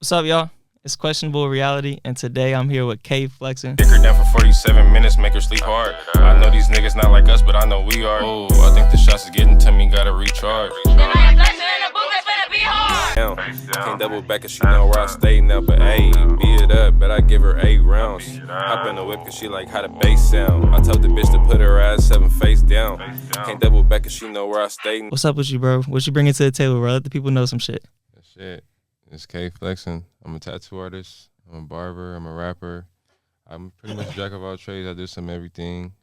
What's up, y'all? It's Questionable Reality, and today I'm here with K.Flexin. Dick her down for 47 minutes, make her sleep hard. I know these niggas not like us, but I know we are. Oh, I think the shots is getting to me, gotta recharge. Damn, can't double back cause she know where I stay now, but ayy, beat it up, bet I give her 8 rounds. Hop in the whip cause she like how the bass sound. I told the bitch to put her ass 7 face down. Can't double back cause she know where I stay. What's up with you, bro? What you bringing to the table, bro? Let the people know some shit. Shit. It's K.Flexin. I'm a tattoo artist. I'm a barber. I'm a rapper. I'm pretty much jack of all trades. I do some everything.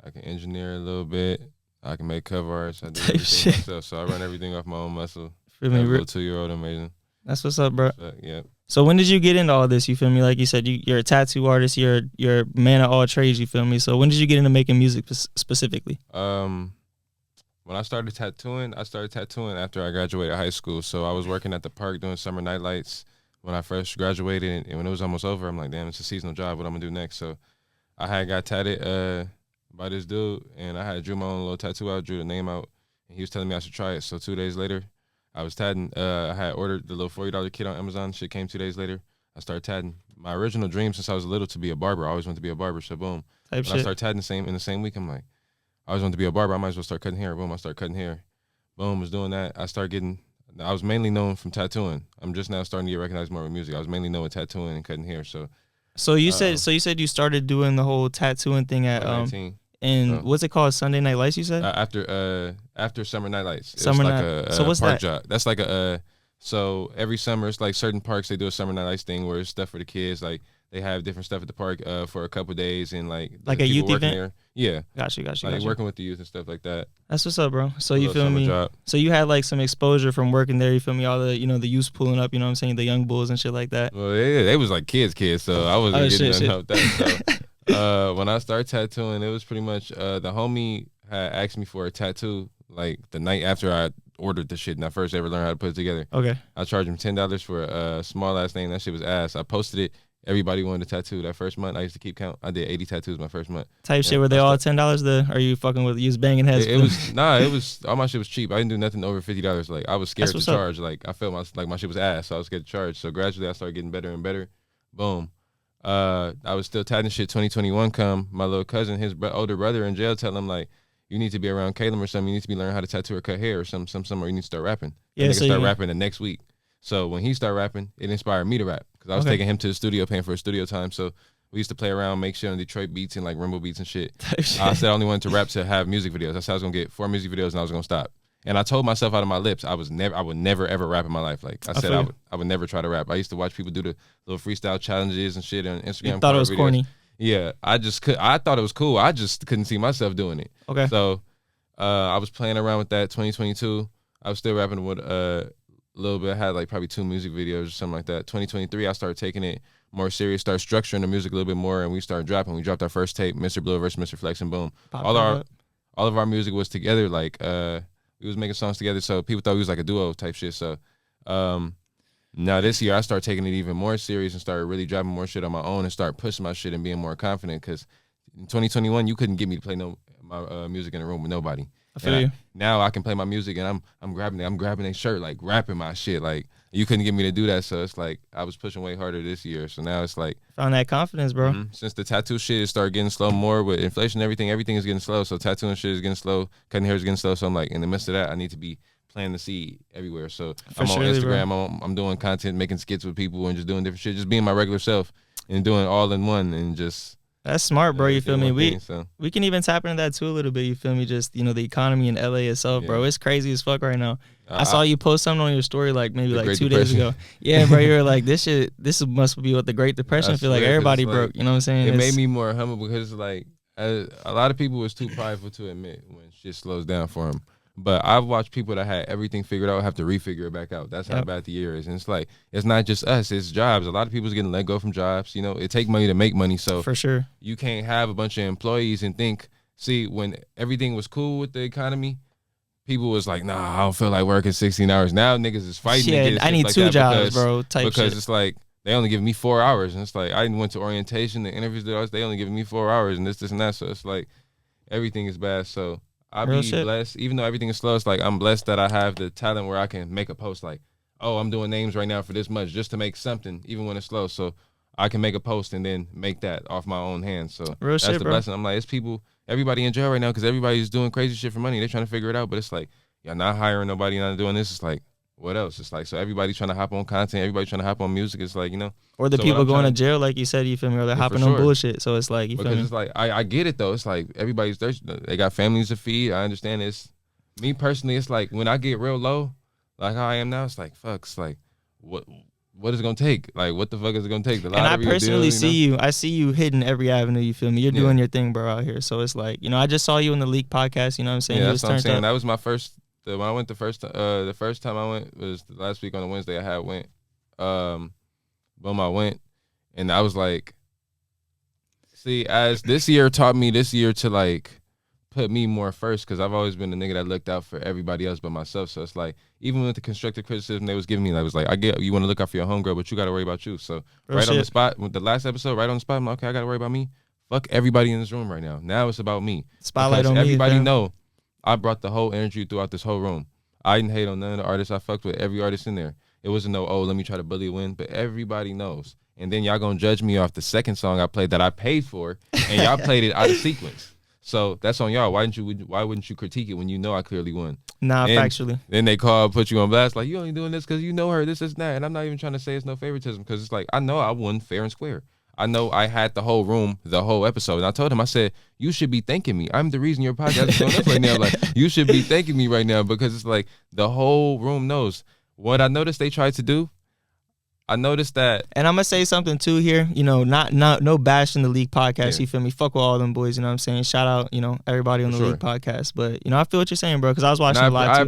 I can engineer a little bit. I can make cover arts. I do everything myself. So I run everything off my own muscle. Feel me? Little 2-year-old amazing. That's what's up, bro. Yeah. So when did you get into all this? You feel me? Like you said, you're a tattoo artist. You're a man of all trades. You feel me? So when did you get into making music specifically? When I started tattooing after I graduated high school. So I was working at the park doing summer night lights when I first graduated, and when it was almost over, I'm like, damn, it's a seasonal job. What I'm gonna do next? So I had got tatted by this dude, and I had drew my own little tattoo out, drew the name out, and he was telling me I should try it. So 2 days later, I was tatting. I had ordered the little $40 kit on Amazon. Shit came 2 days later. I started tatting. My original dream since I was little to be a barber. I always wanted to be a barber. So boom, when I started tatting in the same week, I'm like, I always wanted to be a barber. I might as well start cutting hair. Boom, I started cutting hair. Boom, was doing that. I was mainly known from tattooing. I'm just now starting to get recognized more with music. I was mainly known with tattooing and cutting hair. So you said you started doing the whole tattooing thing at 19. and what's it called? Sunday Night Lights, you said? After Summer Night Lights. It's Summer like night. a So what's park that? job. That's like so every summer it's like certain parks they do a Summer Night Lights thing where it's stuff for the kids. Like they have different stuff at the park for a couple of days and like a youth event. there. Yeah. Got you. Like working with the youth and stuff like that. That's what's up, bro. So you feel summer me? job. So you had like some exposure from working there. You feel me? All the the youth pulling up. You know what I'm saying? The young bulls and shit like that. Well, they was like kids. So I wasn't getting nothing out that. So when I started tattooing, it was pretty much the homie had asked me for a tattoo like the night after I ordered the shit and I first ever learned how to put it together. Okay. I charged him $10 for a small ass name. That shit was ass. I posted it. Everybody wanted a tattoo that first month. I used to keep count. I did 80 tattoos my first month. Type shit. Were they all $10? Are you fucking with you was banging heads? It was all my shit was cheap. I didn't do nothing over $50. Like I was scared to charge. Like I felt my shit was ass, so I was scared to charge. So gradually I started getting better and better. Boom. I was still tatting shit. 2021 come. My little cousin, his older brother in jail, tell him like, you need to be around Caleb or something. You need to be learning how to tattoo or cut hair or something. Or you need to start rapping. Yeah, so start rapping the next week. So when he started rapping, it inspired me to rap because I was taking him to the studio, paying for his studio time. So we used to play around, make shit on Detroit beats and like Rimble beats and shit. I said I only wanted to rap to have music videos. I said I was gonna get 4 music videos and I was gonna stop. And I told myself out of my lips, I would never ever rap in my life. Like I said, I would never try to rap. I used to watch people do the little freestyle challenges and shit on Instagram. You thought it was videos. corny. Yeah, I thought it was cool. I just couldn't see myself doing it. Okay. So I was playing around with that. 2022, I was still rapping with a little bit. I had like probably 2 music videos or something like that. 2023, I started taking it more serious, started structuring the music a little bit more, and we started dropping. We dropped our first tape, Mr. Blue versus Mr. Flex, and boom. All of our music was together. Like we was making songs together, so people thought we was like a duo type shit. So now this year, I started taking it even more serious and started really dropping more shit on my own and start pushing my shit and being more confident. Because in 2021, you couldn't get me to play my music in a room with nobody. I feel you. Now I can play my music and I'm grabbing a shirt, like rapping my shit. Like you couldn't get me to do that. So it's like I was pushing way harder this year. So now it's like found that confidence, bro. Since the tattoo shit started getting slow more with inflation and everything is getting slow. So tattooing shit is getting slow, cutting hair is getting slow. So I'm like in the midst of that, I need to be planting the seed everywhere. So I'm on Instagram, I'm doing content, making skits with people and just doing different shit, just being my regular self and doing all in one and just. That's smart, bro. You feel me? We can even tap into that too a little bit. You feel me? Just the economy in LA itself, bro. It's crazy as fuck right now. I saw you post something on your story like maybe like 2 days ago. Yeah, bro. You were like, this must be what the Great Depression. I feel like everybody broke. You know what I'm saying? It made me more humble because like a lot of people was too prideful to admit when shit slows down for them. But I've watched people that had everything figured out have to refigure it back out. That's how bad the year is. And it's like, it's not just us, it's jobs. A lot of people's getting let go from jobs. It take money to make money. So for sure, you can't have a bunch of employees and think, see, when everything was cool with the economy, people was like, nah, I don't feel like working 16 hours. Now niggas is fighting. Yeah, I need like 2 jobs, bro. Because it's like, they only giving me 4 hours. And it's like, I went to orientation, the interviews, they only giving me 4 hours and this and that. So it's like, everything is bad. So I be blessed, even though everything is slow. It's like I'm blessed that I have the talent where I can make a post like oh, I'm doing names right now for this much just to make something, even when it's slow. So I can make a post and then make that off my own hands. So Real that's shit, the bro. blessing. I'm like, it's people, everybody in jail right now because everybody's doing crazy shit for money. They're trying to figure it out, but it's like, y'all not hiring nobody, not doing this. It's like, what else? It's like, so everybody's trying to hop on content. Everybody trying to hop on music. It's like, you know. Or the so people going to jail, like you said, you feel me? Or they're hopping on bullshit. So it's like, you feel me? Because it's like, I get it, though. It's like, everybody's thirsty. They got families to feed. I understand this. Me personally, it's like, when I get real low, like how I am now, it's like, fuck. It's like, what is it going to take? Like, what the fuck is it going to take? And I personally see you. I see you hitting every avenue, you feel me? You're doing your thing, bro, out here. So it's like, you know, I just saw you in the Leak podcast, you know what I'm saying? Yeah, that's what I'm saying. That was my first. When I went the first time I went was last week on a Wednesday. I had went, boom, I went, and I was like, see, as this year taught me to like put me more first, because I've always been the nigga that looked out for everybody else but myself. So it's like, even with the constructive criticism they was giving me, I was like, I get you want to look out for your homegirl, but you got to worry about you. So right on the spot with the last episode, right on the spot, I'm like, okay, I got to worry about me. Fuck everybody in this room right now. Now it's about me. Spotlight on me. Everybody know. I brought the whole energy throughout this whole room. I didn't hate on none of the artists. I fucked with every artist in there. It wasn't no, oh, let me try to bully a win, but everybody knows. And then y'all gonna judge me off the second song I played that I paid for, and y'all played it out of sequence. So that's on y'all. Why wouldn't you critique it when you know I clearly won? Nah, factually. Then they put you on blast, like, you only doing this because you know her, this, that. And I'm not even trying to say it's no favoritism, because it's like, I know I won fair and square. I know I had the whole room, the whole episode. And I told him, I said, you should be thanking me. I'm the reason your podcast is going up right now. Like, you should be thanking me right now, because it's like the whole room knows. What I noticed they tried to do, I noticed that. And I'm going to say something too here, you know, no bash in the League podcast, Yeah. You feel me? Fuck with all them boys, you know what I'm saying? Shout out, you know, everybody on the League podcast. But, you know, I feel what you're saying, bro, because I was watching a lot too.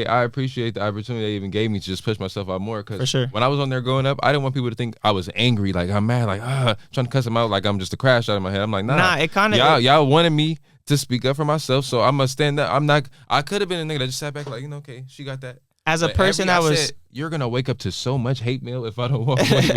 I appreciate the opportunity they even gave me to just push myself out more, because for sure. When I was on there growing up, I didn't want people to think I was angry, like I'm mad, like trying to cuss them out like I'm just a crash out of my head. I'm like, nah, it kind of y'all wanted me to speak up for myself, so I'm gonna stand up. I could have been a nigga that just sat back like, you know, okay, she got that. As a person that was... said, you're going to wake up to so much hate mail if I don't walk away.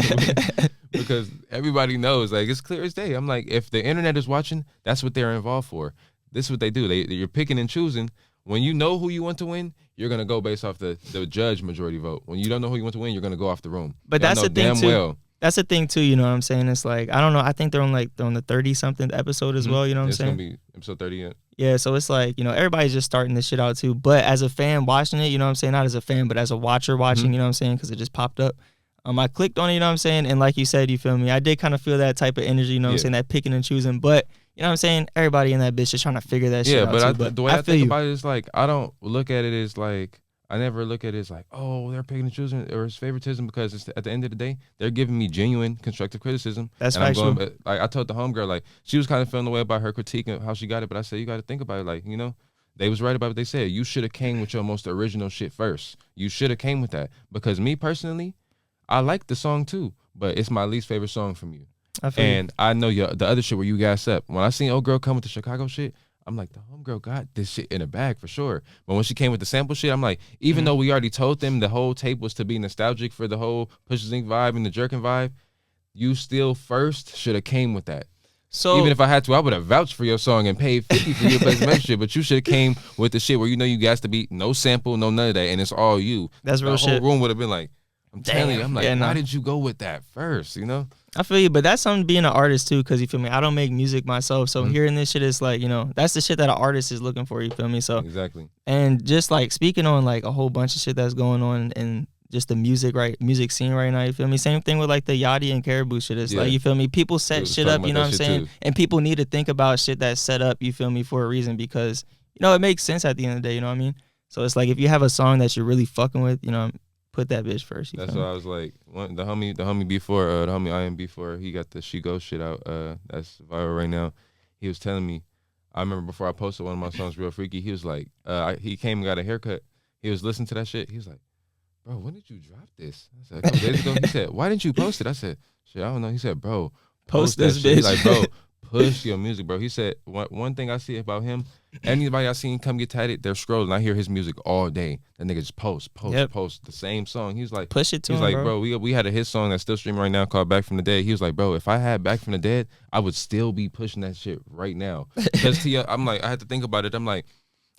Because everybody knows, like, it's clear as day. I'm like, if the internet is watching, that's what they're involved for. This is what they do. You're picking and choosing. When you know who you want to win, you're going to go based off the judge majority vote. When you don't know who you want to win, you're going to go off the room. But that's the thing, too. That's the thing, too, you know what I'm saying? It's like, I don't know. I think they're on the 30-something episode as well, you know what I'm saying? It's going to be episode 30 yet. Yeah, so it's like, you know, everybody's just starting this shit out, too. But as a fan watching it, you know what I'm saying? Not as a fan, but as a watcher watching, you know what I'm saying? Because it just popped up. I clicked on it, you know what I'm saying? And like you said, you feel me? I did kind of feel that type of energy, you know what I'm saying? That picking and choosing. But, you know what I'm saying? Everybody in that bitch is trying to figure that shit out, too. But the way I think about it is like, I don't look at it as like, I never look at it as like, oh, they're picking and choosing or it's favoritism, because it's, at the end of the day, they're giving me genuine constructive criticism. That's factual. Like, I told the homegirl, like, she was kind of feeling the way about her critique and how she got it, but I said, you got to think about it, like, you know, they was right about what they said. You should have came with your most original shit first. You should have came with that, because me personally, I like the song too, but it's my least favorite song from you. I know the other shit where you gas up. When I seen old girl come with the Chicago shit, I'm like, the homegirl got this shit in a bag for sure. But when she came with the sample shit, I'm like, even though we already told them the whole tape was to be nostalgic for the whole Pusha Zinc vibe and the Jerkin vibe, you still first should have came with that. So even if I had to, I would have vouched for your song and paid $50 for your place membership. But you should have came with the shit where you know you got to be no sample, no none of that, and it's all you. That's real shit. The whole room would have been like, I'm telling you, I'm like, why did you go with that first? You know. I feel you, but that's something being an artist too, because you feel me, I don't make music myself, so hearing this shit is like, you know, that's the shit that an artist is looking for, you feel me? So exactly. And just like speaking on like a whole bunch of shit that's going on in just the music scene right now, you feel me? Same thing with like the Yachty and Caribou shit. It's like, you feel me, people set shit up, you know what I'm saying? Too. And people need to think about shit that's set up, you feel me, for a reason, because, you know, it makes sense at the end of the day, you know what I mean? So it's like, if you have a song that you're really fucking with, you know, put that bitch first. That's why I was like, the homie before, the homie I am before, he got the She Goes shit out. That's viral right now. He was telling me, I remember before I posted one of my songs, Real Freaky, he was like, he came and got a haircut. He was listening to that shit. He was like, bro, when did you drop this? I said, a couple days ago. He said, why didn't you post it? I said, shit, I don't know. He said, bro, post this bitch. He's like, bro, push your music, bro. He said, one thing I see about him, anybody I seen come get tatted, they're scrolling. I hear his music all day. That nigga just post the same song. He's like, push it to him, like, bro, we had a hit song that's still streaming right now called Back from the Dead. He was like, bro, if I had Back from the Dead, I would still be pushing that shit right now. Because I'm like, I had to think about it. I'm like,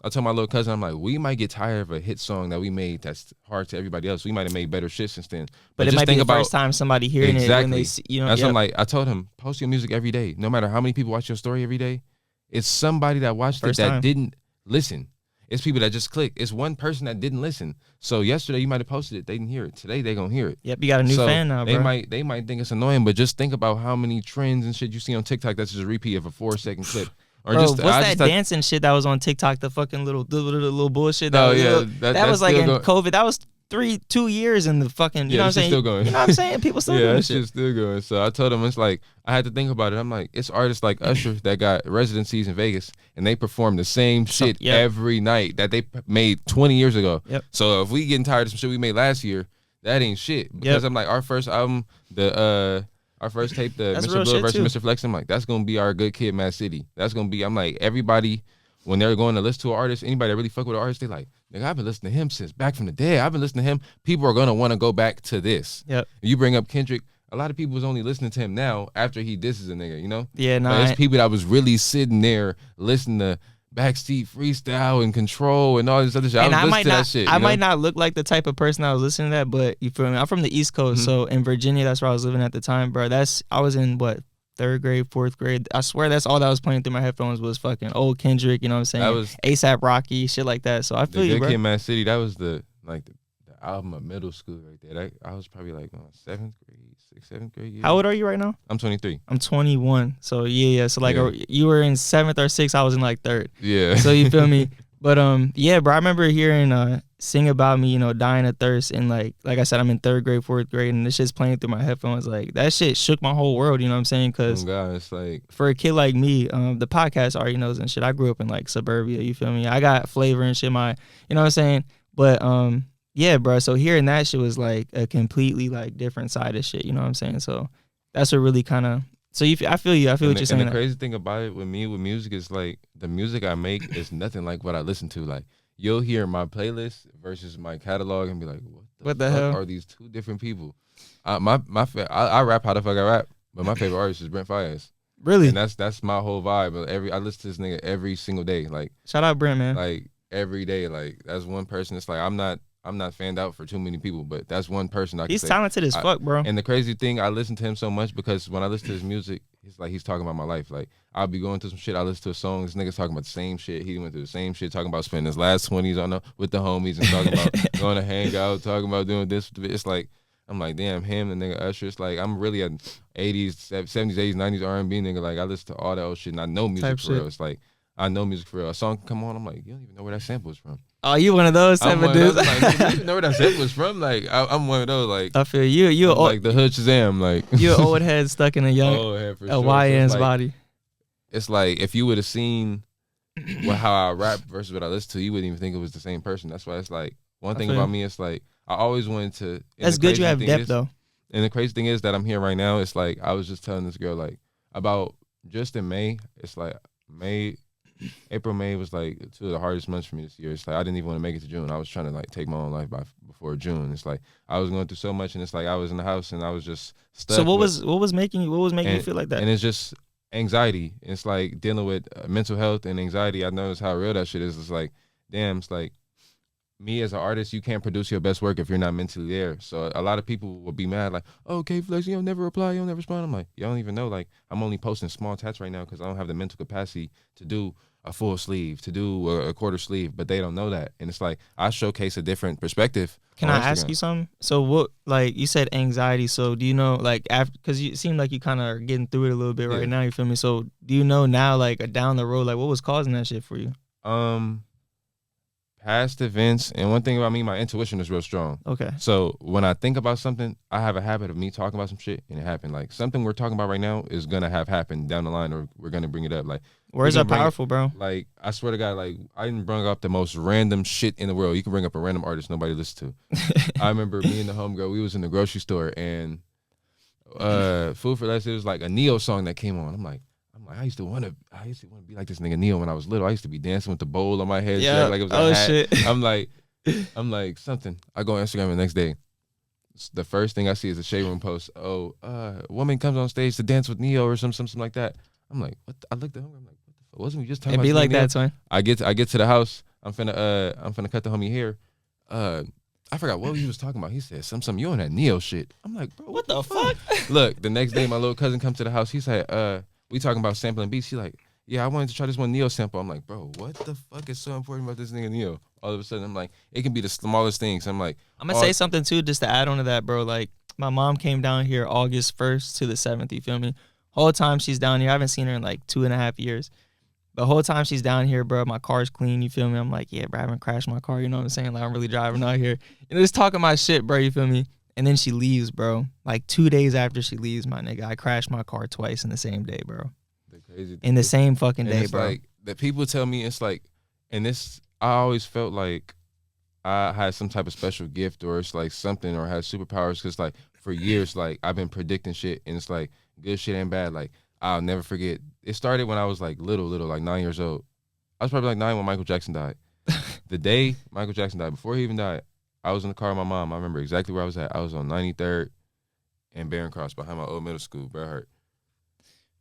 I told my little cousin, I'm like, we might get tired of a hit song that we made that's hard to everybody else. We might have made better shit since then. But it just might think be the about, first time somebody hearing it when they see, you know. That's what I'm like. I told him, post your music every day. No matter how many people watch your story every day, it's somebody that watched it that didn't listen. It's people that just click. It's one person that didn't listen. So yesterday you might have posted it, they didn't hear it. Today they gonna hear it. Yep, you got a new fan now, bro. They might think it's annoying, but just think about how many trends and shit you see on TikTok that's just a repeat of a 4-second clip. Or bro, what's that dancing shit that was on TikTok? The fucking little bullshit. That was like in COVID. That was 2 years in the fucking. You know what I'm saying? Still going. You know what I'm saying? People still doing shit. Shit's still going. So I told him, it's like, I had to think about it. I'm like, it's artists like Usher that got residencies in Vegas and they perform the same shit every night that they made 20 years ago. Yep. So if we getting tired of some shit we made last year, that ain't shit. Because I'm like, our first album, our first tape, the Mr. Blue versus Mr. Flex, I'm like, that's going to be our Good Kid, Mad City. That's going to be, I'm like, everybody, when they're going to listen to an artist, anybody that really fuck with an artist, they like, nigga, I've been listening to him since back from the day. I've been listening to him. People are going to want to go back to this. Yep. You bring up Kendrick, a lot of people was only listening to him now after he disses a nigga, you know? Yeah, no. There's people that was really sitting there listening to Backseat Freestyle and Control and all this other shit. And I was listening to that shit. I might not look like the type of person that was listening to that, but you feel me? I'm from the East Coast, so in Virginia, that's where I was living at the time, bro. I was in what, 3rd grade, 4th grade. I swear that's all that was playing through my headphones was fucking old Kendrick. You know what I'm saying? That was A$AP Rocky, shit like that. So I feel you, bro. Good Kid, Mad City. That was the album of middle school right there. I was probably like 7th grade. 7th grade year. How old are you right now? I'm 23. I'm 21. So yeah. So like you were in 7th or 6th. I was in like 3rd. Yeah. So you feel me? But yeah, bro. I remember hearing "Sing About Me," you know, dying of thirst, and like I said, I'm in 3rd grade, 4th grade, and this shit's playing through my headphones. Like that shit shook my whole world. You know what I'm saying? Cause God, it's like for a kid like me, the podcast already knows and shit. I grew up in like suburbia. You feel me? I got flavor and shit. You know what I'm saying? But yeah, bro. So hearing that shit was like a completely like different side of shit. You know what I'm saying? So that's what really kind of. So I feel you. I feel what you're saying. And the crazy thing about it with music is like the music I make is nothing like what I listen to. Like you'll hear my playlist versus my catalog and be like, what the hell are these two different people? I rap how the fuck I rap, but my favorite artist is Brent Faiyaz. Really? And that's my whole vibe. I listen to this nigga every single day. Like shout out Brent, man. Like every day. Like that's one person. It's like I'm not fanned out for too many people, but that's one person I can say. He's talented as fuck, bro. And the crazy thing, I listen to him so much because when I listen to his music, it's like he's talking about my life. Like I'll be going through some shit, I listen to a song, this nigga's talking about the same shit. He went through the same shit, talking about spending his last 20s with the homies and talking about going to hang out, talking about doing this. It's like, I'm like, damn, him, the nigga Usher. It's like, I'm really a 80s, 70s, 80s, 90s R&B nigga. Like I listen to all that old shit and I know music for real. It's like, I know music for real. A song can come on, I'm like, you don't even know where that sample is from. Oh, you one of those type of dudes? Like, you don't even know where that sample is from. Like, I'm one of those. Like, I feel you. You like the hood Shazam. Like, you're an old head stuck in a YN's body. It's like if you would have seen how I rap versus what I listen to, you wouldn't even think it was the same person. That's why it's like one thing about me. It's like I always wanted to. That's good. You have depth though. And the crazy thing is that I'm here right now. It's like I was just telling this girl like about just in May. It's like April, May was like 2 of the hardest months for me this year. It's like I didn't even want to make it to June. I was trying to like take my own life before June. It's like I was going through so much, and it's like I was in the house and I was just stuck. So what was making you feel like that? And it's just anxiety. It's like dealing with mental health and anxiety. I noticed how real that shit is. It's like, damn. It's like me as an artist, you can't produce your best work if you're not mentally there. So a lot of people will be mad, like, "Oh, K.Flexin, you don't never reply, you don't never respond." I'm like, you don't even know. Like, I'm only posting small tats right now because I don't have the mental capacity to do a full sleeve, to do a quarter sleeve, but they don't know that. And it's like I showcase a different perspective. Can I ask you something? So what, like you said, anxiety. So do you know, like, after, because you seem like you kind of are getting through it a little bit right now. You feel me? So do you know now, like down the road, like what was causing that shit for you? Past events, and one thing about me, my intuition is real strong. Okay. So when I think about something, I have a habit of me talking about some shit and it happened. Like something we're talking about right now is gonna have happened down the line, or we're gonna bring it up. Like words are powerful, bro. Like I swear to God, like I didn't bring up the most random shit in the world. You can bring up a random artist nobody listens to. I remember me and the homegirl, we was in the grocery store and Food for Less, it was like a Neo song that came on. I'm like, I used to want to be like this nigga Neo when I was little. I used to be dancing with the bowl on my head, like it was a hat. Shit. I'm like something. I go on Instagram the next day. The first thing I see is a Shade Room post. Oh, woman comes on stage to dance with Neo or something like that. I'm like, what? I looked at him. I'm like, what the fuck? Wasn't we just talking about? It be like that, twin. I get to the house. I'm finna cut the homie hair. I forgot what he was talking about. He said, some you on that Neo shit. I'm like, bro, what the fuck? Look, the next day my little cousin comes to the house. He said, we talking about sampling beats. He like, yeah, I wanted to try this one Neo sample. I'm like, bro, what the fuck is so important about this nigga Neo? All of a sudden, I'm like, it can be the smallest things. I'm like, I'm gonna say something too, just to add on to that, bro. Like, my mom came down here August 1st to the 7th. You feel me? Whole time she's down here, I haven't seen her in like 2.5 years. The whole time she's down here, bro, my car's clean, you feel me? I'm like, yeah, bro, I haven't crashed my car, you know what I'm saying? Like, I'm really driving out here. And just talking my shit, bro, you feel me? And then she leaves, bro. Like, 2 days after she leaves, my nigga, I crashed my car twice in the same day, bro. The crazy thing in the same fucking day, it's bro. Like, that people tell me it's like, and this, I always felt like I had some type of special gift or it's like something or had superpowers because like for years, like I've been predicting shit and it's like good shit and bad. Like, I'll never forget. It started when I was like little, like 9 years old. I was probably like 9 when Michael Jackson died. The day Michael Jackson died, before he even died, I was in the car with my mom. I remember exactly where I was at. I was on 93rd and Barron Cross behind my old middle school, Bret Hart.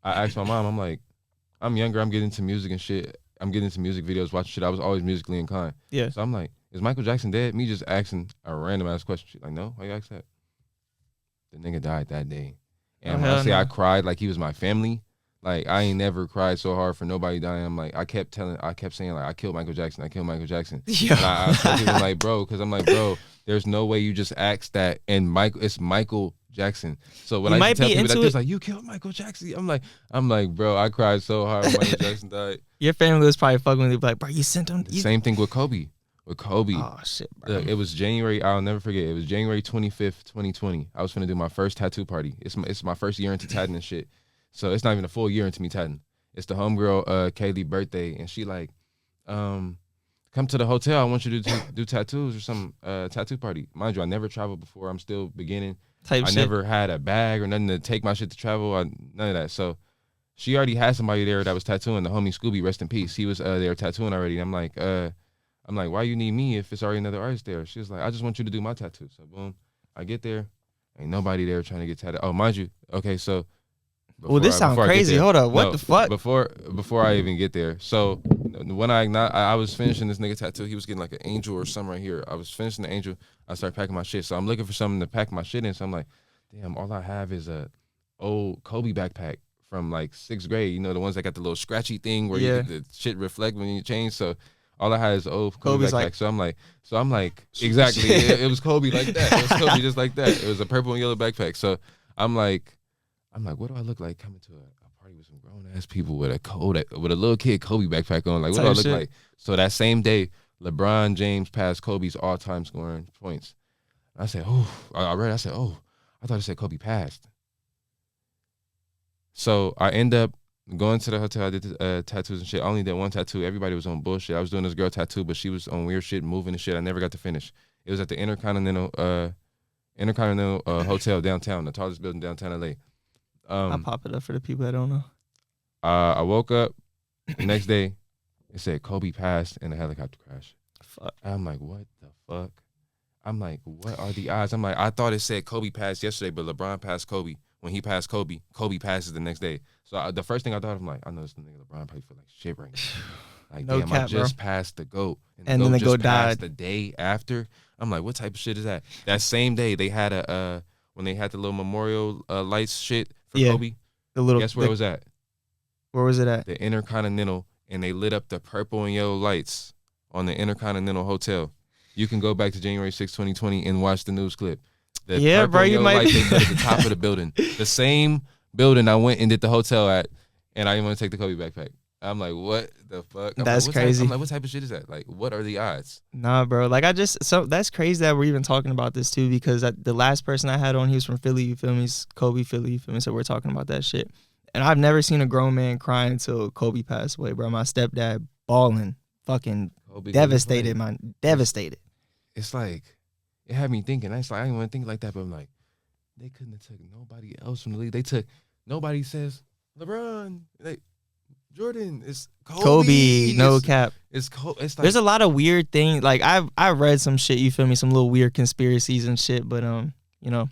I asked my mom, I'm like, I'm younger, I'm getting into music and shit. I'm getting into music videos, watching shit. I was always musically inclined. Yeah. So I'm like, is Michael Jackson dead? Me just asking a random ass question. She's like, no, why you ask that? The nigga died that day. And when I say I cried like he was my family, like I ain't never cried so hard for nobody dying. I'm like, I kept saying like, I killed Michael Jackson. I killed Michael Jackson. Yeah. And I told people like, bro, because I'm like, bro, there's no way you just asked that. And it's Michael Jackson. So when I tell people that, they're like, you killed Michael Jackson. I'm like, bro, I cried so hard when Michael Jackson died. Your family was probably fucking with you, like, bro, you sent him. Same thing with Kobe. Oh shit, bro. Look, it was January. I'll never forget. It was January 25th, 2020. I was finna do my first tattoo party. It's my first year into tatting and shit. So it's not even a full year into me tatting. It's the homegirl Kaylee birthday, and she like, come to the hotel. I want you to do tattoos or some tattoo party. Mind you, I never traveled before. I'm still beginning. I never had a bag or nothing to take my shit to travel. None of that. So she already had somebody there that was tattooing. The homie Scooby, rest in peace. He was there tattooing already. I'm like, why you need me if it's already another artist there? She was like, I just want you to do my tattoo. So boom, I get there, ain't nobody there trying to get tattooed. Oh, mind you, okay, so. Well, this sounds crazy. Hold up, what the fuck? Before I even get there, so when I was finishing this nigga tattoo, he was getting like an angel or something right here. I was finishing the angel. I started packing my shit, so I'm looking for something to pack my shit in. So I'm like, damn, all I have is a old Kobe backpack from like 6th grade. You know, the ones that got the little scratchy thing where the shit reflect when you change. So all I had is old Kobe backpack. Like, so I'm like, exactly. It was Kobe like that. It was Kobe just like that. It was a purple and yellow backpack. So I'm like, what do I look like coming to a party with some grown ass people with a little kid Kobe backpack on? Like, what do I look like? So that same day, LeBron James passed Kobe's all-time scoring points. I said, oh, I thought it said Kobe passed. So I end up going to the hotel. I did the tattoos and shit. I only did one tattoo. Everybody was on bullshit. I was doing this girl tattoo, but she was on weird shit, moving and shit. I never got to finish. It was at the Intercontinental Hotel downtown, the tallest building downtown LA. I'll pop it up for the people that don't know. I woke up the next day. It said Kobe passed in a helicopter crash. Fuck. I'm like, what the fuck? I'm like, what are the odds? I'm like, I thought it said Kobe passed yesterday, but LeBron passed Kobe. When he passed Kobe, Kobe passes the next day. So the first thing I thought, I'm like, I know this nigga LeBron probably feel like shit right now. Like, no damn, cap, I just passed the GOAT. And then the GOAT died the day after. I'm like, what type of shit is that? That same day, they had when they had the little memorial lights shit for Kobe. Guess where it was at? Where was it at? The Intercontinental, and they lit up the purple and yellow lights on the Intercontinental Hotel. You can go back to January 6, 2020 and watch the news clip. The bro, you might lights they put at the top of the building. The same building I went and did the hotel at, and I didn't want to take the Kobe backpack. I'm like, what the fuck? That's crazy. I'm like, what type of shit is that? Like, what are the odds? Nah, bro. Like, that's crazy that we're even talking about this too, because the last person I had on, he was from Philly, you feel me? He's Kobe, Philly, you feel me? So we're talking about that shit. And I've never seen a grown man crying until Kobe passed away, bro. My stepdad balling, fucking Kobe, devastated, man. Devastated. It's like, it had me thinking. I didn't want to think like that, but I'm like, they couldn't have took nobody else from the league. Nobody says, LeBron, Jordan, it's Kobe. No cap. It's like, there's a lot of weird things. Like, I read some shit, you feel me, some little weird conspiracies and shit, but you know.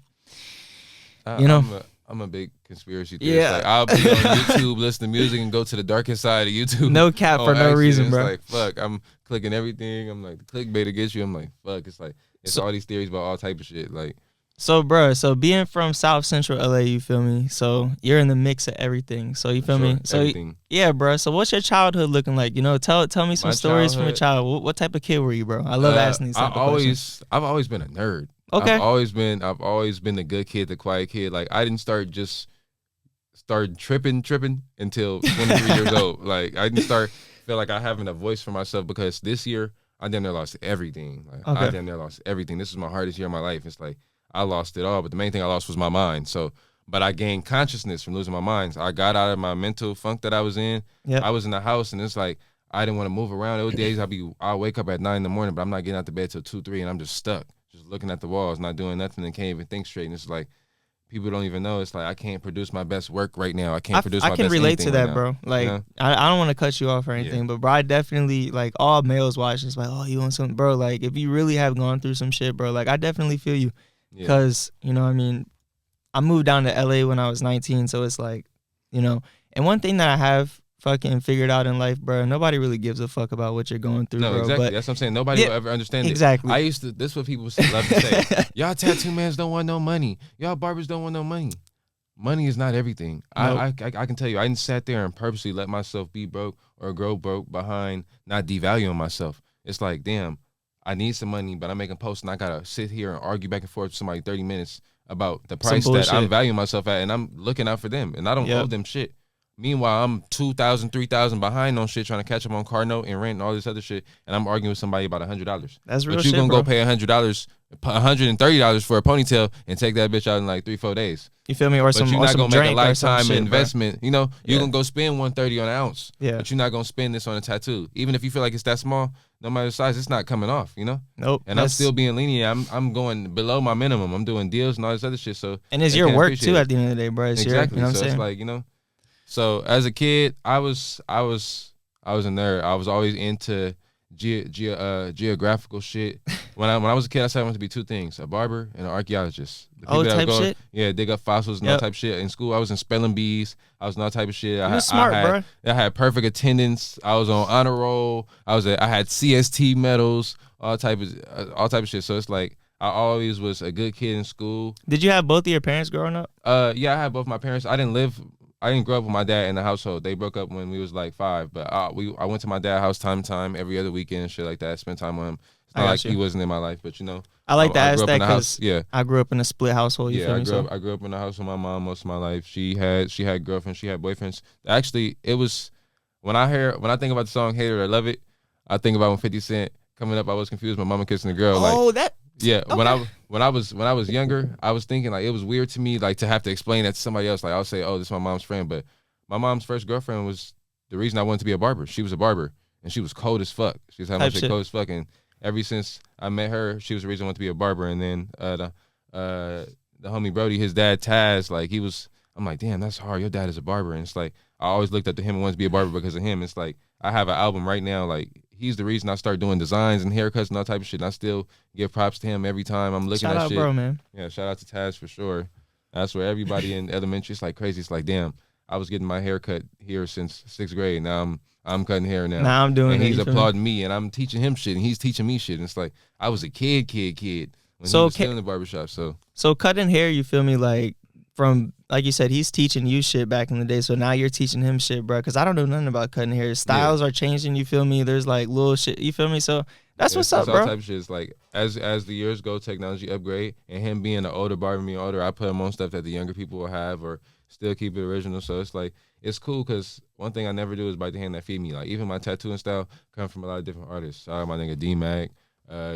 I'm a big conspiracy theorist. Yeah. Like, I'll be on YouTube, listen to music, and go to the darkest side of YouTube. No cap for no reason, bro. It's like, fuck, I'm clicking everything. I'm like, the clickbait to get you. I'm like, fuck. It's like, it's all these theories about all type of shit. Like, so, bro, so being from South Central LA, you feel me? So you're in the mix of everything. So you feel me? So everything. Yeah, bro. So what's your childhood looking like? You know, tell me some stories from your childhood. What type of kid were you, bro? I love asking these type of questions. I've always been a nerd. Okay. I've always been the good kid, the quiet kid. Like, I didn't start tripping until 23 years old. Like, I didn't feel like I having a voice for myself because this year I damn near lost everything. Like, I damn near lost everything. This is my hardest year of my life. It's like I lost it all, but the main thing I lost was my mind. So, but I gained consciousness from losing my mind. So I got out of my mental funk that I was in. Yep. I was in the house, and it's like I didn't want to move around. There were days I'll wake up at 9 in the morning, but I'm not getting out the bed till 2, 3, and I'm just stuck. Just looking at the walls, not doing nothing, and can't even think straight. And it's like people don't even know. It's like I can't produce my best work right now. I can relate to that, bro. Like, you know? I don't want to cut you off or anything, but bro, I definitely, like, all males watch. It's like, oh, you want something, bro? Like, if you really have gone through some shit, bro, like, I definitely feel you, because you know, I mean, I moved down to LA when I was 19, so it's like, you know, and one thing that I have fucking figured out in life, bro, nobody really gives a fuck about what you're going through, bro. Exactly. But that's what I'm saying. Nobody will ever understand it. Exactly. This is what people love to say. Y'all tattoo mans don't want no money. Y'all barbers don't want no money. Money is not everything. Nope. I can tell you, I didn't sat there and purposely let myself be broke or grow broke behind not devaluing myself. It's like, damn, I need some money, but I'm making posts and I gotta sit here and argue back and forth with somebody 30 minutes about the price that I'm valuing myself at, and I'm looking out for them, and I don't owe them shit. Meanwhile, I'm $2,000, $3,000 behind on shit, trying to catch up on car note and rent and all this other shit, and I'm arguing with somebody about $100. That's real shit, but you gonna go pay $100, $130 for a ponytail and take that bitch out in like 3-4 days. You feel me? Or but you're not gonna make a lifetime investment. Bro. You know, you're gonna go spend $130 on an ounce. Yeah. But you're not gonna spend this on a tattoo, even if you feel like it's that small. No matter the size, it's not coming off. You know. Nope. And I'm still being lenient. I'm going below my minimum. I'm doing deals and all this other shit. So. And it's your work too. At the end of the day, bro. It's exactly. You know what I'm saying? It's like, you know. So as a kid, I was a nerd. I was always into geographical shit. When I was a kid, I said I wanted to be two things: a barber and an archaeologist. Shit. Yeah, dig up fossils and all type of shit. In school, I was in spelling bees. I was in all type of shit. You're smart, bro. I had perfect attendance. I was on honor roll. I had CST medals. All type of shit. So it's like I always was a good kid in school. Did you have both of your parents growing up? Yeah, I had both my parents. I didn't grow up with my dad in the household. They broke up when we was like 5. But I went to my dad's house time to time, every other weekend and shit like that. Spent time with him. It's not like he wasn't in my life, but you know. I like to ask that because I grew up in a split household. You feel me? I grew up in a house with my mom most of my life. She had girlfriends, she had boyfriends. Actually, it was when I think about the song "Hater I Love It," I think about when 50 Cent coming up. I was confused. My mama kissing a girl. Yeah, okay. When I was younger, I was thinking like it was weird to me like to have to explain that to somebody else. Like I'll say, "Oh, this is my mom's friend," but my mom's first girlfriend was the reason I wanted to be a barber. She was a barber and she was cold as fuck. She was having shit cold as fuck, and ever since I met her, she was the reason I wanted to be a barber. And then the homie Brody, his dad Taz, like I'm like, damn, that's hard. Your dad is a barber, and it's like I always looked up to him and wanted to be a barber because of him. It's like I have an album right now, like. He's the reason I start doing designs and haircuts and all type of shit. And I still give props to him every time I'm looking at shit. Shout out, bro, man. Yeah, shout out to Taz for sure. That's where everybody in elementary, it's like crazy. It's like, damn, I was getting my hair cut here since 6th grade. Now I'm cutting hair now. Now I'm doing it. And he's applauding me, and I'm teaching him shit, and he's teaching me shit. And it's like I was a kid when he was still in the barbershop. So cutting hair, you feel me, like from like you said, he's teaching you shit back in the day, so now you're teaching him shit, bro. Because I don't know nothing about cutting hair. Styles are changing, you feel me? There's like little shit, you feel me? So that's what's up, bro. All type of shit. It's like as the years go, technology upgrade, and him being an older barber, me older, I put him on stuff that the younger people will have or still keep it original. So it's like it's cool because one thing I never do is bite the hand that feed me. Like even my tattooing style come from a lot of different artists. My nigga D-Mac,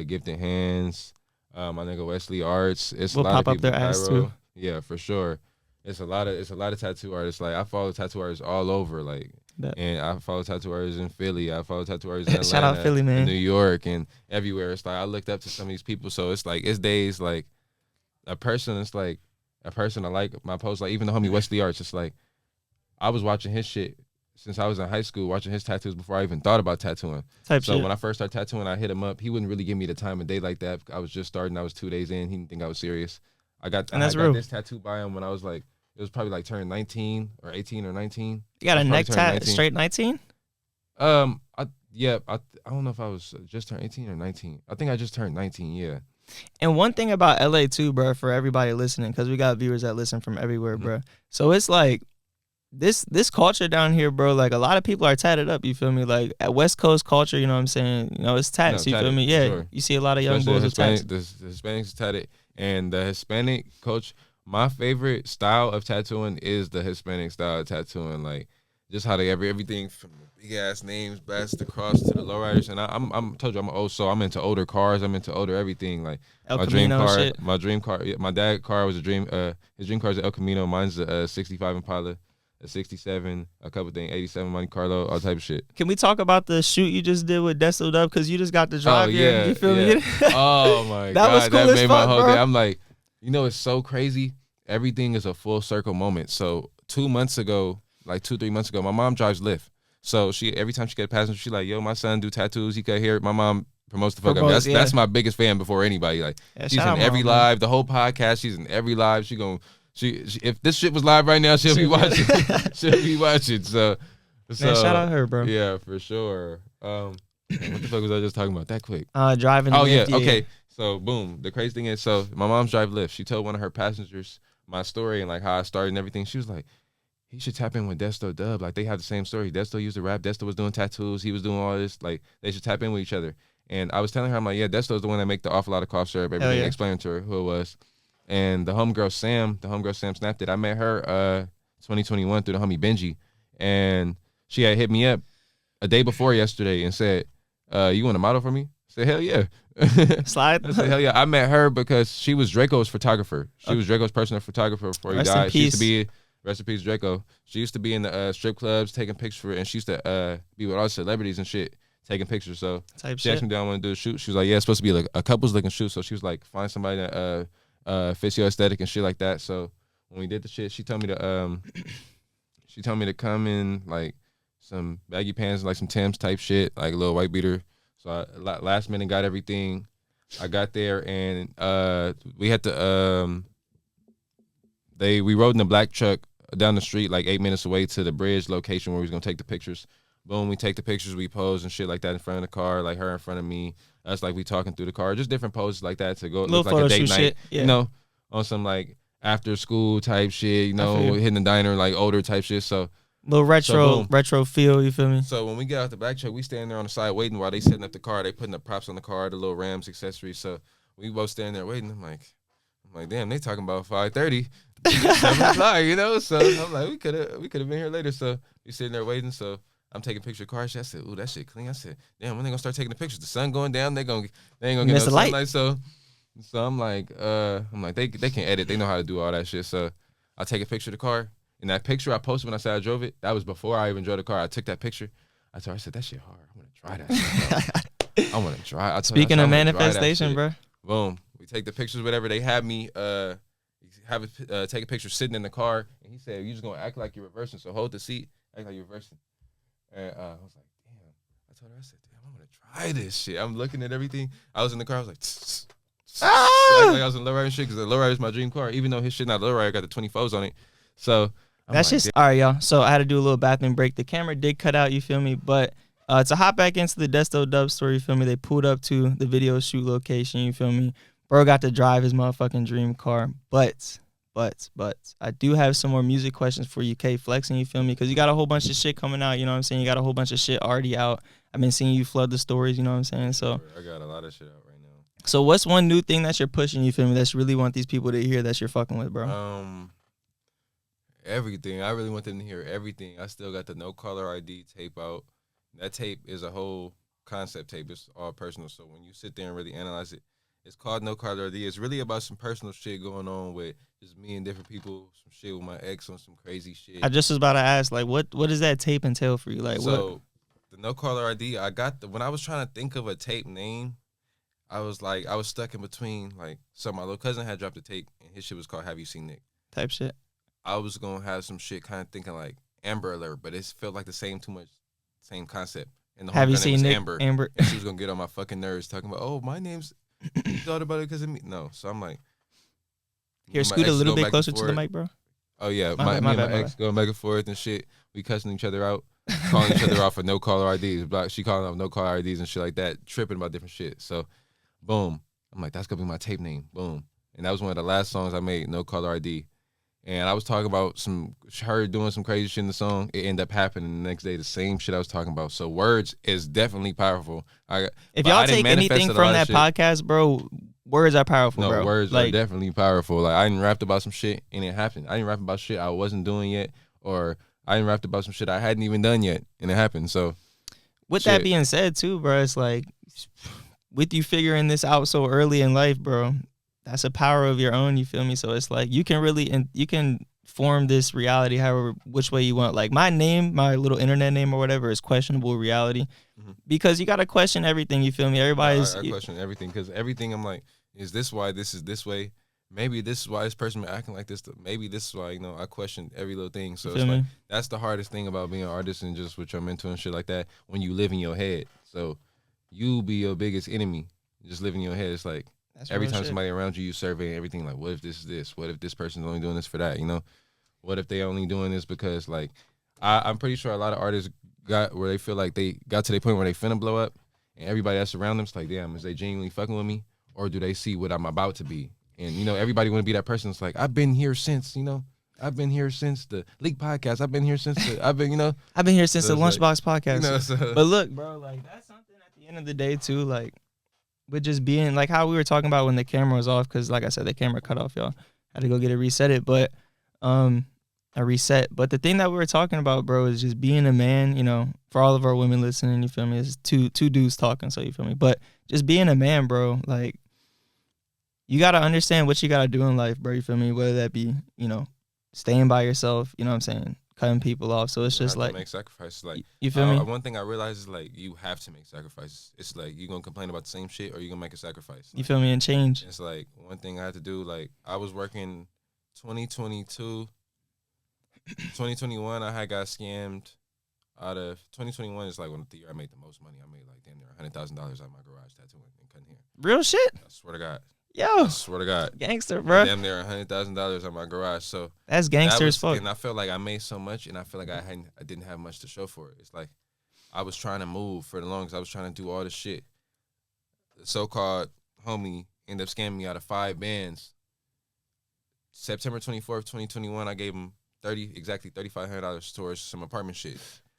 Gifted Hands, my nigga Wesley Arts. We'll pop up their ass too. Yeah, for sure. It's a lot of tattoo artists. Like I follow tattoo artists all over, like, and I follow tattoo artists in Philly. I follow tattoo artists in Atlanta, shout out Philly, man, in New York, and everywhere. It's like I looked up to some of these people. So it's like it's days like a person. It's like a person I like my post. Like even the homie Wesley Arts. It's like I was watching his shit since I was in high school, watching his tattoos before I even thought about tattooing. So when I first started tattooing, I hit him up. He wouldn't really give me the time of day like that. I was just starting. I was 2 days in. He didn't think I was serious. I got this tattoo by him when I was like, it was probably like turned 19 or 18 or 19. You got a neck tat straight 19? I don't know if I was just turned 18 or 19. I think I just turned 19. Yeah. And one thing about LA too, bro, for everybody listening, because we got viewers that listen from everywhere, bro. So it's like this culture down here, bro. Like a lot of people are tatted up. You feel me? Like at West Coast culture, you know what I'm saying? You know, it's tats. You feel me? Yeah. Sure. You see a lot of young boys with tats. The Hispanics tatted, and the Hispanic culture. My favorite style of tattooing is the Hispanic style of tattooing, like just how they everything from the big ass names, best across to the lowriders. And I'm told you I'm old, so I'm into older cars. I'm into older everything. Like El Camino my dream car. My dad's car was a dream. His dream car is an El Camino. Mine's a '65 Impala, a '67, a couple things, '87 Monte Carlo, all type of shit. Can we talk about the shoot you just did with Desto Dub? Because you just got the drive here. You feel me? Oh my god, was cool that as made fuck, my whole bro. day. I'm like, you know, it's so crazy. Everything is a full circle moment. So 2 months ago, like 2-3 months ago, my mom drives Lyft. So she every time she get a passenger, she like, yo, my son do tattoos. He cut hair. My mom promotes the fuck up. That's my biggest fan before anybody. Like she's in every live, the whole podcast. She's in every live. She if this shit was live right now, she'll be watching. She'll be watching. So man, shout out her, bro. Yeah, for sure. What the fuck was I just talking about? That quick. Driving. Oh yeah. Okay. So boom. The crazy thing is, so my mom's drive Lyft. She told one of her passengers my story and like how I started and everything. She was like, he should tap in with Desto Dub. Like they have the same story. Desto used to rap. Desto was doing tattoos. He was doing all this. Like they should tap in with each other. And I was telling her, I'm like, yeah, Desto's the one that make the awful lot of cough syrup. Everything. Explaining to her who it was. And the homegirl Sam snapped it. I met her 2021 through the homie Benji. And she had hit me up a day before yesterday and said, you want to model for me? I said, hell yeah. Slide. I said, hell yeah. I met her because she was Draco's photographer. She was Draco's personal photographer before he died. She used to be, rest in peace, Draco. She used to be in the strip clubs taking pictures and she used to be with all the celebrities and shit, taking pictures. So she asked me, do I want to do a shoot? She was like, yeah, it's supposed to be like a couples looking shoot. So she was like, find somebody that fits your aesthetic and shit like that. So when we did the shit, she told me to come in like some baggy pants, like some Tim's type shit, like a little white beater. So I last minute got everything. I got there and we had to we rode in the black truck down the street like 8 minutes away to the bridge location where we was gonna take the pictures. Boom, we take the pictures, we pose and shit like that in front of the car, like her in front of me. Us like we talking through the car, just different poses like that to go look like a date night. Shit. Yeah. You know, on some like after school type shit, you know, hitting the diner like older type shit. So little retro feel, you feel me? So when we get out the black truck, we stand there on the side waiting while they setting up the car. They putting the props on the car, the little Rams accessories. So we both standing there waiting. I'm like, damn, they talking about 5:30, 7 o'clock, you know. So I'm like, we could have been here later. So we sitting there waiting. So I'm taking a picture of the car. I said, ooh, that shit clean. I said, damn, when they gonna start taking the pictures? The sun going down, they ain't gonna get no sunlight. So I'm like, they can edit. They know how to do all that shit. So I take a picture of the car. And that picture I posted when I said I drove it, that was before I even drove the car. I took that picture. I said, that shit hard. I want to try that shit. I want to try. Speaking of manifestation, bro. Boom. We take the pictures, whatever. They have me take a picture sitting in the car. And he said, you're just going to act like you're reversing. So hold the seat, act like you're reversing. And I was like, damn. I told her, I said, damn, I want to try this shit. I'm looking at everything. I was in the car. I was like, like I was in lowrider and shit because the lowrider is my dream car. Even though his shit not lowrider, I got the 24s on it. So that's just all right, y'all. So I had to do a little bathroom break. The camera did cut out, you feel me? But to hop back into the Desto Dub story, you feel me? They pulled up to the video shoot location, you feel me? Bro got to drive his motherfucking dream car. But I do have some more music questions for you, K.Flexin, you feel me? Because you got a whole bunch of shit coming out, you know what I'm saying? You got a whole bunch of shit already out. I've been seeing you flood the stories, you know what I'm saying? So I got a lot of shit out right now. So what's one new thing that you're pushing, you feel me, that's really want these people to hear that you're fucking with, bro? Everything. I really want them to hear everything. I still got the No Caller ID tape out. That tape is a whole concept tape. It's all personal. So when you sit there and really analyze it, it's called No Caller ID. It's really about some personal shit going on with just me and different people. Some shit with my ex on some crazy shit. I just was about to ask, like, what does that tape entail for you? Like, so the No Caller ID, when I was trying to think of a tape name, I was stuck in between. Like, so my little cousin had dropped a tape and his shit was called Have You Seen Nick? Type shit. I was gonna have some shit kind of thinking like Amber Alert, but it felt like the same concept. And the Have you seen Nick? Amber? And she was gonna get on my fucking nerves talking about, oh, my name's you thought about it because of me. No, so I'm like, here, scoot a little bit closer to the mic, bro. Oh yeah, me and my ex going back and forth and shit. We cussing each other out, calling each other out for no caller IDs. She calling out no caller IDs and shit like that, tripping about different shit. So, boom. I'm like, that's gonna be my tape name. Boom. And that was one of the last songs I made, no caller ID. And I was talking about her doing some crazy shit in the song. It ended up happening the next day, the same shit I was talking about. So words is definitely powerful. If y'all take anything from that podcast, bro, words are powerful, bro. No, words are definitely powerful. Like, I didn't rap about some shit and it happened. I didn't rap about shit I wasn't doing yet, or I didn't rap about some shit I hadn't even done yet, and it happened. So, with that being said, too, bro, it's like, with you figuring this out so early in life, bro, that's a power of your own, you feel me? So it's like, you can form this reality which way you want. Like, my name, my little internet name or whatever, is Questionable Reality, because you got to question everything, you feel me? I question everything, because everything I'm like, is this why this is this way? Maybe this is why this person been acting like this. Maybe this is why, I question every little thing. So it's like, that's the hardest thing about being an artist and just with your mentor and shit like that, when you live in your head. So you be your biggest enemy, just living in your head. It's like, every time somebody around you surveying everything, like, what if this is this? What if this person's only doing this for that, What if they only doing this because, like, I'm pretty sure a lot of artists got where they feel like they got to the point where they finna blow up, and everybody that's around them is like, damn, is they genuinely fucking with me? Or do they see what I'm about to be? And, everybody want to be that person that's like, I've been here since, I've been here since the Leak podcast. I've been here since I've been here since the Lunchbox podcast. But look, bro, like, that's something at the end of the day, too, like, with just being, like, how we were talking about when the camera was off, because, like I said, the camera cut off, y'all. Had to go get it reset. But the thing that we were talking about, bro, is just being a man, for all of our women listening, you feel me? It's two dudes talking, so you feel me? But just being a man, bro, like, you got to understand what you got to do in life, bro, you feel me? Whether that be, staying by yourself, you know what I'm saying? Cutting people off. So it's just like, make sacrifices. Like, you feel me? One thing I realized is, like, you have to make sacrifices. It's like, you gonna complain about the same shit, or you gonna make a sacrifice. You feel me? And change. It's like, one thing I had to do, like, I was working 2022, 2021. I had got scammed out of 2021. Is like one of the year I made the most money. I made like damn near $100,000 out of my garage tattooing and cutting hair. Real shit. I swear to God. Yo, I swear to God, gangster, bro. Damn near $100,000 on my garage. So that's gangster as fuck. And I felt like I made so much, and I feel like I didn't have much to show for it. It's like I was trying to move for the longest. I was trying to do all this shit. The so-called homie ended up scamming me out of 5 bands. September 24th, 2021, I gave him exactly $3,500 towards some apartment shit.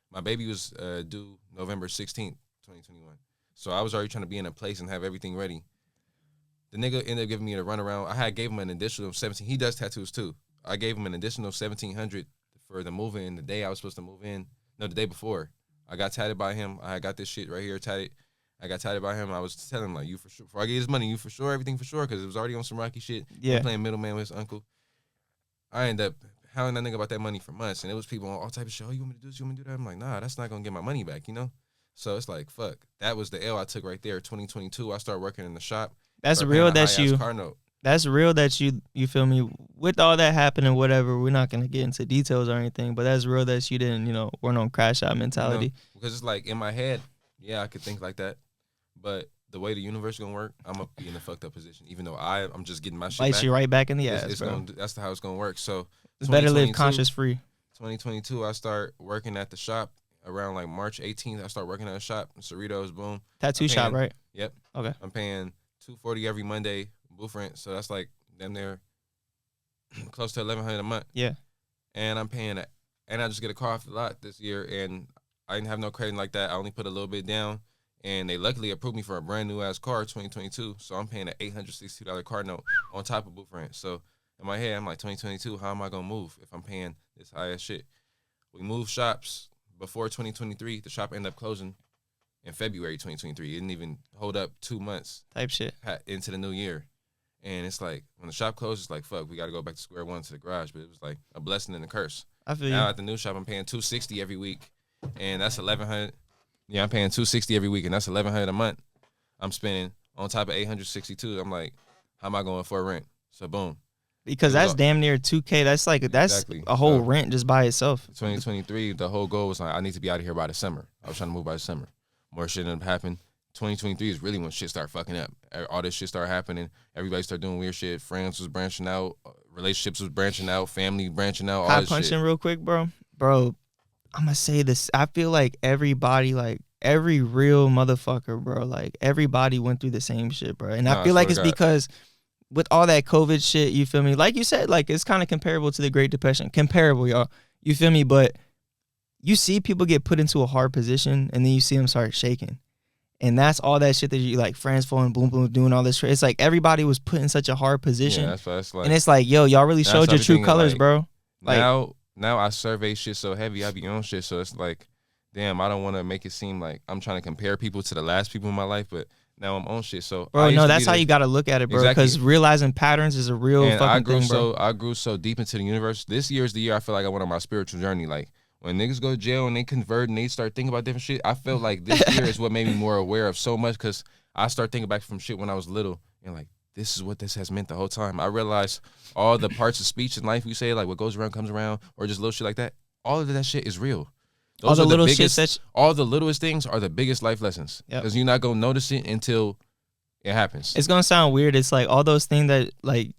My baby was due November 16th, 2021. So I was already trying to be in a place and have everything ready. The nigga ended up giving me a runaround. I gave him an additional 17. He does tattoos too. I gave him an additional $1,700 for the move in the day I was supposed to move in. No, the day before. I got tatted by him. I got this shit right here tatted. I got tatted by him. I was telling him, like, you for sure. Before I get his money, you for sure, everything for sure, because it was already on some rocky shit. Yeah. Playing middleman with his uncle. I ended up hounding that nigga about that money for months, and it was people on all type of shit. Oh, you want me to do this? You want me to do that? I'm like, nah, that's not going to get my money back, So it's like, fuck. That was the L I took right there. 2022, I started working in the shop. That's real that you feel me, with all that happening, whatever, we're not going to get into details or anything, but that's real that you didn't, weren't on crash out mentality. Because it's like, in my head, yeah, I could think like that, but the way the universe is going to work, I'm going to be in a fucked up position, even though I'm just getting my shit bites back. You right back in the ass, bro. That's how it's going to work. So it's better live conscious free. 2022, I start working at the shop. Around like March 18th, I start working at a shop in Cerritos, boom. Tattoo shop, right? Yep. Okay. I'm paying $240 every Monday, booth rent, so that's like damn near close to $1,100 a month. Yeah. And I'm paying it, and I just get a car off the lot this year, and I didn't have no credit like that. I only put a little bit down, and they luckily approved me for a brand new ass car, 2022. So I'm paying an $862 car note on top of booth rent. So in my head, I'm like, 2022, how am I gonna move if I'm paying this high ass shit? We moved shops. Before 2023, the shop ended up closing in February 2023. It didn't even hold up 2 months. Type shit. Into the new year. And it's like, when the shop closes, it's like, fuck, we got to go back to square one to the garage. But it was like a blessing and a curse. I feel now you. At the new shop, I'm paying $260 every week. And that's $1,100. Yeah, I'm paying $260 every week, and that's $1,100 a month. I'm spending on top of $862. I'm like, how am I going for rent? So, boom. Because that's damn near $2K. That's exactly. A whole rent just by itself. 2023, the whole goal was like, I need to be out of here by the summer. I was trying to move by the summer. More shit ended up happening. 2023 is really when shit start fucking up. All this shit start happening. Everybody start doing weird shit. Friends was branching out. Relationships was branching out. Family branching out. All Hot this punching shit. real quick, bro. Bro, I'm gonna say this. I feel like everybody, like every real motherfucker, bro, like everybody went through the same shit, bro. And I feel like it's because with all that COVID shit, you feel me? Like you said, like it's kind of comparable to the Great Depression. Comparable, y'all. You feel me? But you see people get put into a hard position and then you see them start shaking. And that's all that shit that you like, friends falling, boom, boom, doing all this. It's like everybody was put in such a hard position. Yeah, that's why it's like, and it's like, yo, y'all really showed your true colors, like, bro. Like, now I survey shit so heavy, I be on shit. So it's like, damn, I don't want to make it seem like I'm trying to compare people to the last people in my life, but now I'm on shit. So bro, no, that's how you got to look at it, bro. Because realizing patterns is a real fucking thing, bro. I grew so deep into the universe. This year is the year I feel like I went on my spiritual journey. Like, when niggas go to jail and they convert and they start thinking about different shit, I felt like this year is what made me more aware of so much, because I start thinking back from shit when I was little and like, this is what this has meant the whole time. I realized all the parts of speech in life we say, like what goes around comes around, or just little shit like that. All of that shit is real. All the little shit all the littlest things are the biggest life lessons, because you're not gonna notice it until it happens. It's gonna sound weird. It's like all those things that like,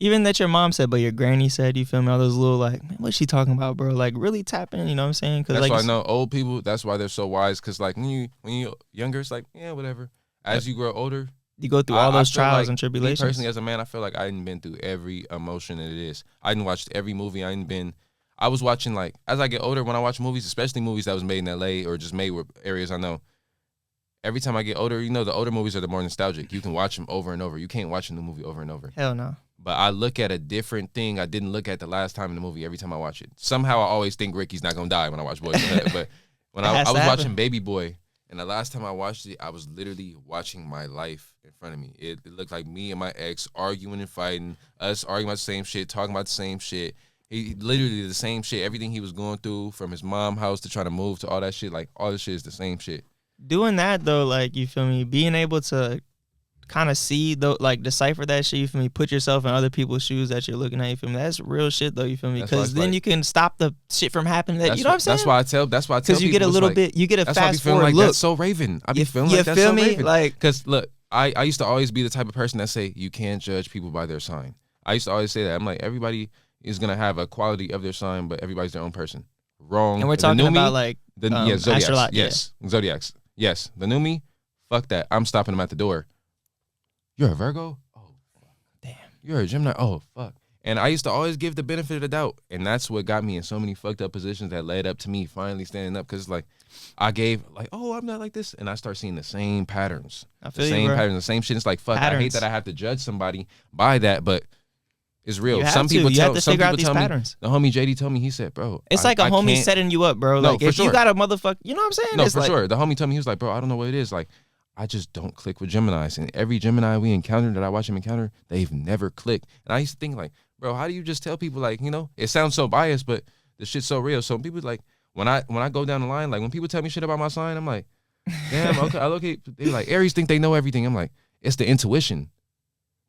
even that your mom said, but your granny said, you feel me? All those little like, man, what's she talking about, bro? Like really tap in, you know what I'm saying? That's like, why I know old people, that's why they're so wise. Because like when you're younger, it's like, yeah, whatever. As you grow older, you go through all those trials and tribulations. Me personally, as a man, I feel like I didn't been through every emotion that it is. I didn't watch every movie. I was watching, like, as I get older, when I watch movies, especially movies that was made in LA or just made with areas I know, every time I get older, you know, the older movies are the more nostalgic. You can watch them over and over. You can't watch a new movie over and over. Hell no. But I look at a different thing I didn't look at the last time in the movie every time I watch it. Somehow I always think Ricky's not going to die when I watch Boys in the Hood. But when I was watching Baby Boy, and the last time I watched it, I was literally watching my life in front of me. It looked like me and my ex arguing and fighting, us arguing about the same shit, talking about the same shit. He literally the same shit. Everything he was going through, from his mom's house to trying to move to all that shit, like all this shit is the same shit. Doing that though, like, you feel me, being able to kind of see though, like decipher that shit, you feel me, put yourself in other people's shoes that you're looking at, you feel me, that's real shit though, you feel me, because then you can stop the shit from happening. That, you know what I'm saying? That's why I tell because you get a little bit, you get a fast forward like, look. That's so Raven. I be feeling like that's so Raven. Like, because look, I used to always be the type of person that say you can't judge people by their sign. I used to always say that. I'm like, everybody is gonna have a quality of their sign, but everybody's their own person. Wrong. And we're talking about like zodiacs. Yes, zodiacs. Yes, the new me. Fuck that. I'm stopping them at the door. You're a Virgo? Oh, damn. You're a Gemini? Oh, fuck. And I used to always give the benefit of the doubt. And that's what got me in so many fucked up positions that led up to me finally standing up. Because, like, I gave, like, oh, I'm not like this. And I start seeing the same patterns. I feel the same patterns, the same shit. It's like, fuck, I hate that I have to judge somebody by that, but it's real. Some people tell me, the homie JD told me, he said, bro. It's like a homie setting you up, bro. Like, if you got a motherfucker, you know what I'm saying? No, for sure. The homie told me, he was like, bro, I don't know what it is. Like, I just don't click with Geminis. And every Gemini we encounter, that I watch them encounter, they've never clicked. And I used to think, like, bro, how do you just tell people, like, you know, it sounds so biased, but the shit's so real. So people, like, when I go down the line, like, when people tell me shit about my sign, I'm like, damn, okay. I look at, they're like, Aries think they know everything. I'm like, it's the intuition.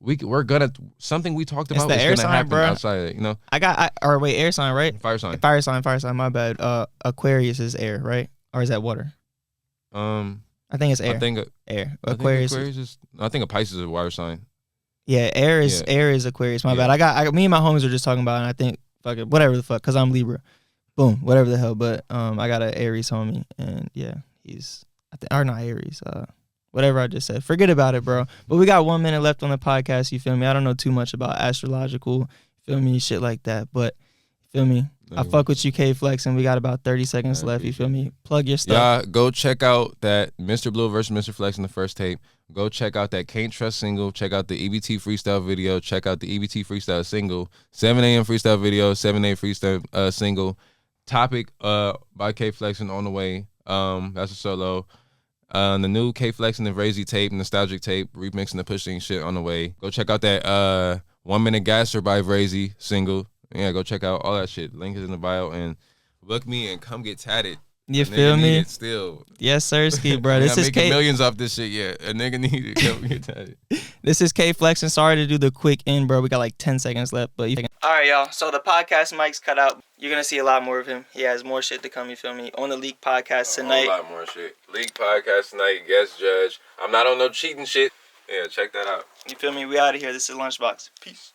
We're gonna, something we talked about is gonna happen, bro. Outside, you know. Air sign, right? Fire sign. Fire sign, my bad. Aquarius is air, right? Or is that water? I think it's air. Air. Aquarius is. I think a Pisces is a water sign. Yeah, air is Aquarius. My bad. Me and my homies were just talking about it, and I think fuck it, whatever the fuck, cause I'm Libra. Boom, whatever the hell. But I got an Aries homie, and yeah, he's or not Aries. Whatever I just said. Forget about it, bro. But we got 1 minute left on the podcast. You feel me? I don't know too much about astrological, feel me, shit like that. But feel me? I fuck with you, K.Flexin. We got about 30 seconds left. You feel me? Plug your stuff. Yeah, go check out that Mr. Blue versus Mr. Flex in the first tape. Go check out that Can't Trust single. Check out the EBT freestyle video. Check out the EBT freestyle single. 7 a.m. freestyle video. 7 a.m. freestyle single. Topic by K.Flexin on the way. That's a solo. The new K.Flexin and Razy tape, nostalgic tape, remixing the pushing shit on the way. Go check out that 1 Minute Gasser by Razy single. Yeah, go check out all that shit. Link is in the bio, and book me and come get tatted. You feel me? Still. Yes, sir, ski, bro. This is making millions off this shit. Yeah, a nigga need to come get tatted. This is K.Flexin. Sorry to do the quick in, bro. We got like 10 seconds left, but all right, y'all. So the podcast mic's cut out. You're gonna see a lot more of him. He has more shit to come. You feel me? On the Leak podcast tonight. A lot more shit. Leak podcast tonight. Guest judge. I'm not on no cheating shit. Yeah, check that out. You feel me? We out of here. This is Lunchbox. Peace.